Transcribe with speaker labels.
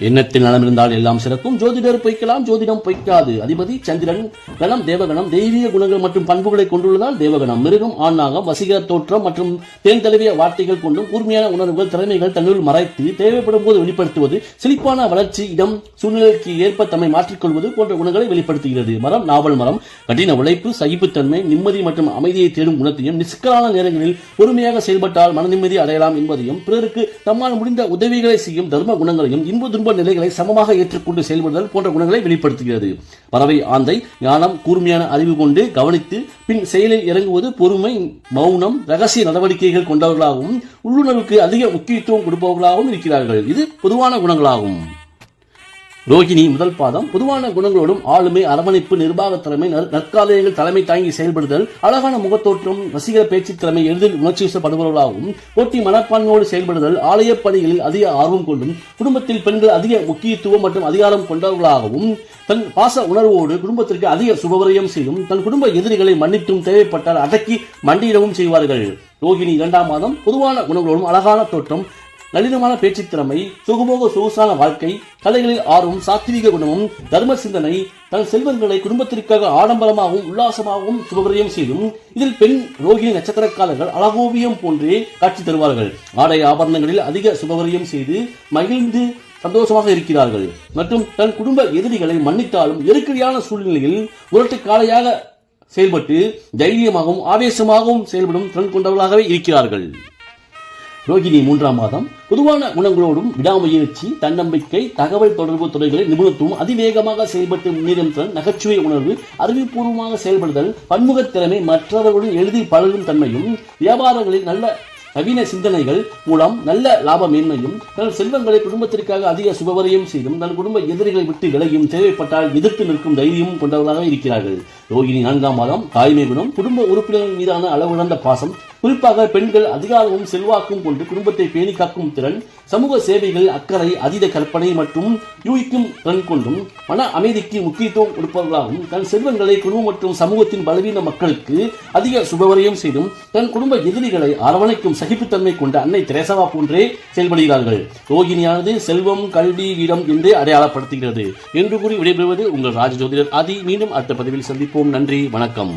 Speaker 1: எண்ணத்தில் நலம் இருந்தால் எல்லாம் சிறக்கும். ஜோதிடர் பொய்க்கலாம், ஜோதிடம் பொய்க்காது. அதிபதி சந்திரன். கணம் தேவகணம். தெய்வீக குணங்கள் மற்றும் பண்புகளை கொண்டுள்ளதால் தேவகணம். மிருகம் ஆணாகம். வசீகர தோற்றம் மற்றும் தேன் தழுவிய வார்த்தைகள் கொண்டும் கூர்மையான உணர்வுகள் திறமைகள் தன்னுள் மறைத்து தேவைப்படும் போது வெளிப்படுத்துவது, செழிப்பான வளர்ச்சி, இடம் சூழ்நிலைக்கு ஏற்ப தம்மை மாற்றிக்கொள்வது போன்ற குணங்களை வெளிப்படுத்துகிறது. மரம் நாவல் மரம். கடின உழைப்பு, சகிப்புத்தன்மை, நிம்மதி மற்றும் அமைதியை தேடும் குணத்தையும், நிஷ்கலான நேரங்களில் பொறுமையாக செயல்பட்டால் மன நிம்மதி அடையலாம் என்பதையும், பிறருக்கு தம்மால் முடிந்த உதவிகளை செய்யும் தர்ம குணங்களையும், இன்ப துன்ப நிலைகளை சமமாக ஏற்றுக்கொண்டு செயல்படுதல் போன்ற குணங்களை வெளிப்படுத்துகிறது. பறவை ஆந்தை. ஞானம், கூர்மையான அறிவு கொண்டு கவனித்து பின் செயலில் இறங்குவது, பொறுமை, மௌனம், ரகசிய நடவடிக்கைகள் கொண்டவர்களாகவும் உள்ளுணர்வுக்கு அதிக முக்கியத்துவம் கொடுப்பவர்களாகவும் இருக்கிறார்கள். இது பொதுவான குணங்களாகும். ரோகிணி முதல் பாதம். பொதுவான குணங்களோடும் ஆளுமை, அரவணைப்பு, நிர்வாக திறமை, நற்காலயங்கள் தலைமை தாங்கி செயல்படுதல், அழகான முகத்தோற்றம், வசீகர பேச்சு திறமை, எளிதில் உணர்ச்சி வசப்படுபவர்களாகவும் போட்டி மனப்பான்மையோடு செயல்படுதல், ஆலய பணிகளில் அதிக ஆர்வம் கொண்டும் குடும்பத்தில் பெண்கள் அதிக முக்கியத்துவம் மற்றும் அதிகாரம் கொண்டவர்களாகவும் தன் பாச உணர்வோடு குடும்பத்திற்கு அதிக சுபவரியம் செய்யும், தன் குடும்ப எதிரிகளை மன்னித்தும் தேவைப்பட்டால் அடக்கி மண்டியிடவும் செய்வார்கள். ரோகிணி இரண்டாம் மாதம். பொதுவான குணங்களோடும் அழகான தோற்றம், நளினமான பேச்சு திறமை, சுகமோக சொகுசான வாழ்க்கை, கலைகளில் ஆர்வம், சாத்வீக குணமும், தர்ம சிந்தனை, தன் செல்வங்களை குடும்பத்திற்காக ஆடம்பரமாகவும் உல்லாசமாகவும் சுபகிரயம் செய்யும். இதில் பெண் ரோகிணி நட்சத்திரக்காரர்கள் அழகோவியம் போன்றே காட்சி தருவார்கள். ஆடை ஆபரணங்களில் அதிக சுபகிரயம் செய்து மகிழ்ந்து சந்தோஷமாக இருக்கிறார்கள். மற்றும் தன் குடும்ப எதிரிகளை மன்னித்தாலும் நெருக்கடியான சூழ்நிலையில் முரட்டுக்காலையாக செயல்பட்டு தைரியமாகவும் ஆவேசமாகவும் செயல்படும் திறன் கொண்டவர்களாகவே இருக்கிறார்கள். ரோகிணி மூன்றாம் மாதம். பொதுவான குணங்களோடும் விடாமுயற்சி, தன்னம்பிக்கை, தகவல் தொடர்பு துறைகளில் நிபுணத்துவம், அதிவேகமாக செயல்பட்டு முன்னேறும் திறன், நகைச்சுவை உணர்வு, அறிவுபூர்வமாக செயல்படுதல், பன்முகத் திறமை, மற்றவர்களுடன் எளிதில் பழகும் தன்மையும், வியாபாரங்களில் நல்ல நவீன சிந்தனைகள் மூலம் நல்ல லாப மேன்மையும், தன் செல்வங்களை குடும்பத்திற்காக அதிக சுபவரையும் செய்தும், தன் குடும்ப எதிரிகளை விட்டு விலகியும் தேவைப்பட்டால் எதிர்த்து நிற்கும் தைரியமும் கொண்டவர்களாக இருக்கிறார்கள். ரோகிணி நான்காம் மாதம். தாய்மை குணம். குடும்ப உறுப்பினர்கள் மீதான அளவிழந்த பாசம், குறிப்பாக பெண்கள் அதிகாரமும் செல்வாக்கும் கொண்டு குடும்பத்தை பேணி காக்கும் திறன், சமூக சேவைகள், அக்கறை, அதீத கற்பனை மற்றும் யூகிக்கும் திறன் கொண்டும் மன அமைதிக்கு முக்கியத்துவம் கொடுப்பவர்களாகவும், தன் செல்வங்களை குடும்பம் மற்றும் சமூகத்தின் பலவீன மக்களுக்கு அதிக சுபவரியம் செய்தும், தன் குடும்ப எதிரிகளை அரவணைக்கும் சகிப்புத்தன்மை கொண்ட அன்னை தெரேசாவா போன்றே செயல்படுகிறார்கள். ரோகிணியானது செல்வம், கல்வி, வீரம் என்றே அடையாளப்படுத்துகிறது என்று கூறி விடைபெறுவது உங்கள் ராஜ ஜோதிடர் ஆதி. மீண்டும் அடுத்த பதிவில் சந்திப்போம். நன்றி, வணக்கம்.